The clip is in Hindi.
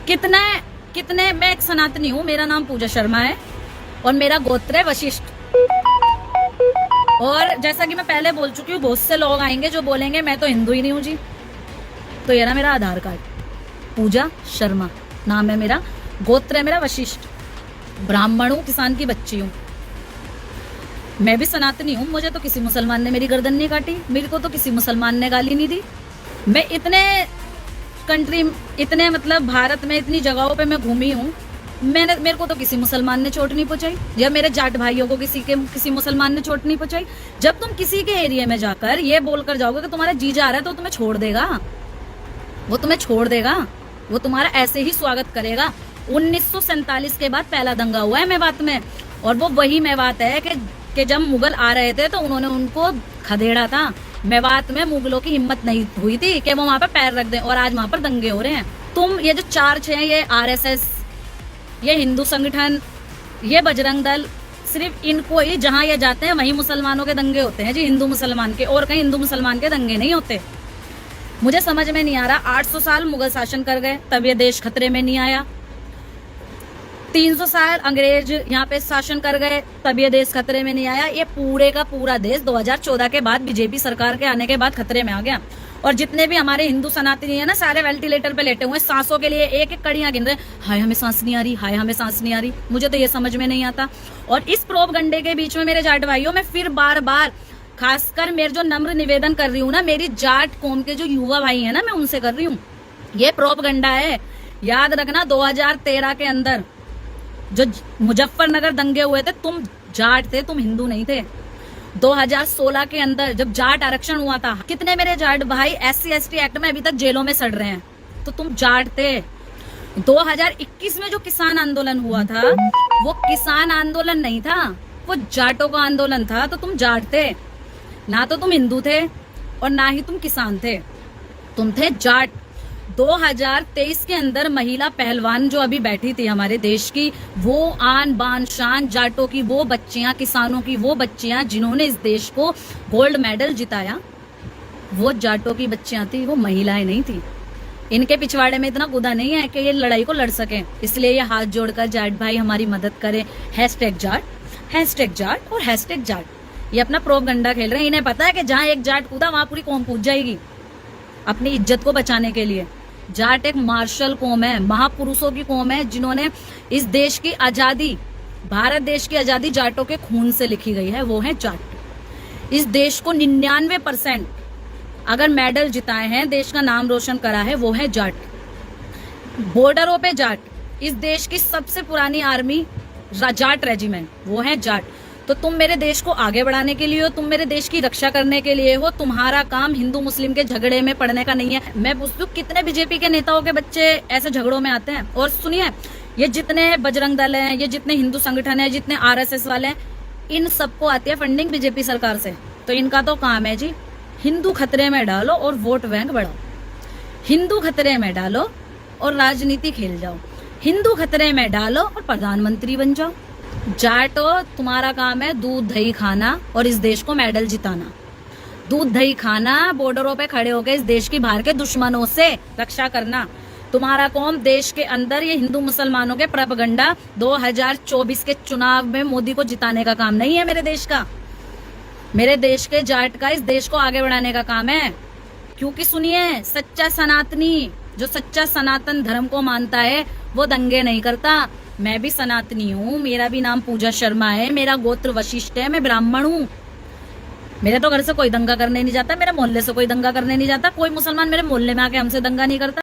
कितने कितने मैं एक सनातनी हूँ, मेरा नाम पूजा शर्मा है और मेरा गोत्र है वशिष्ठ। और जैसा कि मैं पहले बोल चुकी हूँ, बहुत से लोग आएंगे जो बोलेंगे मैं तो हिंदू ही नहीं हूँ जी। तो ये रहा मेरा आधार कार्ड, पूजा शर्मा नाम है मेरा, गोत्र है मेरा वशिष्ठ, ब्राह्मण हूँ, किसान की बच्ची हूँ। मैं भी सनातनी हूँ, मुझे तो किसी मुसलमान ने मेरी गर्दन नहीं काटी, मेरे को तो किसी मुसलमान ने गाली नहीं दी। मैं इतने मतलब भारत में इतनी जगहों पे मैं घूमी हूँ, मेरे को तो किसी मुसलमान ने चोट नहीं पहुंचाई, या मेरे जाट भाइयों को किसी मुसलमान ने चोट नहीं पहुंचाई। जब तुम किसी के एरिया में जाकर ये बोलकर जाओगे कि तुम्हारा जी जा रहा है, तो तुम्हें छोड़ देगा, वो तुम्हें छोड़ देगा, वो तुम्हारा ऐसे ही स्वागत करेगा। 1947 के बाद पहला दंगा हुआ है मेवात में, और वो वही मेवात है कि जब मुगल आ रहे थे तो उन्होंने उनको खदेड़ा था। मेवात में मुगलों की हिम्मत नहीं हुई थी कि वो वहां पर पैर रख दें, और आज वहां पर दंगे हो रहे हैं। तुम ये जो 4-6 ये आरएसएस, ये हिंदू संगठन, ये बजरंग दल, सिर्फ इनको ही जहां ये जाते हैं वहीं मुसलमानों के दंगे होते हैं जी, हिंदू मुसलमान के, और कहीं हिंदू मुसलमान के दंगे नहीं होते। मुझे समझ में नहीं आ रहा, 800 साल मुगल शासन कर गए तब ये देश खतरे में नहीं आया, 300 साल अंग्रेज यहाँ पे शासन कर गए तब ये देश खतरे में नहीं आया। ये पूरे का पूरा देश 2014 के बाद बीजेपी सरकार के आने के बाद खतरे में आ गया। और जितने भी हमारे हिंदू सनातनी है ना, सारे वेंटिलेटर पे लेटे हुए, सांसों के लिए एक एक कड़ियां गिन रहे, हाय हमें सांस नहीं आ रही, हाय हमें सांस नहीं आ रही। मुझे तो ये समझ में नहीं आता। और इस प्रोपगंडे के बीच में मेरे जाट भाइयों, मैं फिर बार बार खासकर मेरे जो नम्र निवेदन कर रही हूँ ना, मेरी जाट कौम के जो युवा भाई है ना, मैं उनसे कर रही हूँ, ये प्रोपगंडा है। याद रखना 2013 के अंदर जो मुजफ्फरनगर दंगे हुए थे, तुम जाट थे, तुम हिंदू नहीं थे। 2016 के अंदर जब जाट आरक्षण हुआ था, कितने मेरे जाट भाई SC/ST एक्ट में अभी तक जेलों में सड़ रहे हैं, तो तुम जाट थे। 2021 में जो किसान आंदोलन हुआ था, वो किसान आंदोलन नहीं था, वो जाटों का आंदोलन था, तो तुम जाट थे। ना तो तुम हिंदू थे और ना ही तुम किसान थे, तुम थे जाट। 2023 के अंदर महिला पहलवान जो अभी बैठी थी हमारे देश की, वो आन बान शान जाटों की वो बच्चियां, किसानों की वो बच्चियां जिन्होंने इस देश को गोल्ड मेडल जिताया, वो जाटों की बच्चियां थी, वो महिलाएं नहीं थी। इनके पिछवाड़े में इतना गुदा नहीं है कि ये लड़ाई को लड़ सके, इसलिए ये हाथ जोड़कर जाट भाई हमारी मदद करें। #जाट और #जाट, ये अपना प्रोपगंडा खेल रहे हैं। इन्हें पता है कि जहां एक जाट कूदा वहां पूरी कौम कूद जाएगी अपनी इज्जत को बचाने के लिए। जाट एक मार्शल कौम है, महापुरुषों की कौम है, जिन्होंने इस देश की आजादी, भारत देश की आजादी जाटों के खून से लिखी गई है, वो है जाट। इस देश को 99% अगर मेडल जिताए हैं, देश का नाम रोशन करा है, वो है जाट। बॉर्डरों पे जाट, इस देश की सबसे पुरानी आर्मी जाट रेजिमेंट, वो है जाट। तो तुम मेरे देश को आगे बढ़ाने के लिए हो, तुम मेरे देश की रक्षा करने के लिए हो, तुम्हारा काम हिंदू मुस्लिम के झगड़े में पड़ने का नहीं है। मैं पूछती हूँ, कितने बीजेपी के नेताओं के बच्चे ऐसे झगड़ों में आते हैं? और सुनिए, ये जितने बजरंग दल हैं, ये जितने हिंदू संगठन है, जितने RSS वाले हैं, इन सबको आती है फंडिंग बीजेपी सरकार से। तो इनका तो काम है जी, हिंदू खतरे में डालो और वोट बैंक बढ़ाओ, हिंदू खतरे में डालो और राजनीति खेल जाओ, हिंदू खतरे में डालो और प्रधानमंत्री बन जाओ। जाटो, तुम्हारा काम है दूध दही खाना और इस देश को मेडल जिताना, दूध दही खाना, बॉर्डरों पे खड़े होकर इस देश की बाहर के दुश्मनों से रक्षा करना। तुम्हारा कौम देश के अंदर ये हिंदू मुसलमानों के प्रोपगंडा 2024 के चुनाव में मोदी को जिताने का काम नहीं है मेरे देश का। मेरे देश के जाट का इस देश को आगे बढ़ाने का काम है। क्योंकि सुनिए, सच्चा सनातनी, जो सच्चा सनातन धर्म को मानता है, वो दंगे नहीं करता। मैं भी सनातनी हूँ, मेरा भी नाम पूजा शर्मा है, मेरा गोत्र वशिष्ठ है, मैं ब्राह्मण हूँ। मेरे तो घर से कोई दंगा करने नहीं जाता, मेरे मोहल्ले से कोई दंगा करने नहीं जाता, कोई मुसलमान मेरे मोहल्ले में आके हमसे दंगा नहीं करता।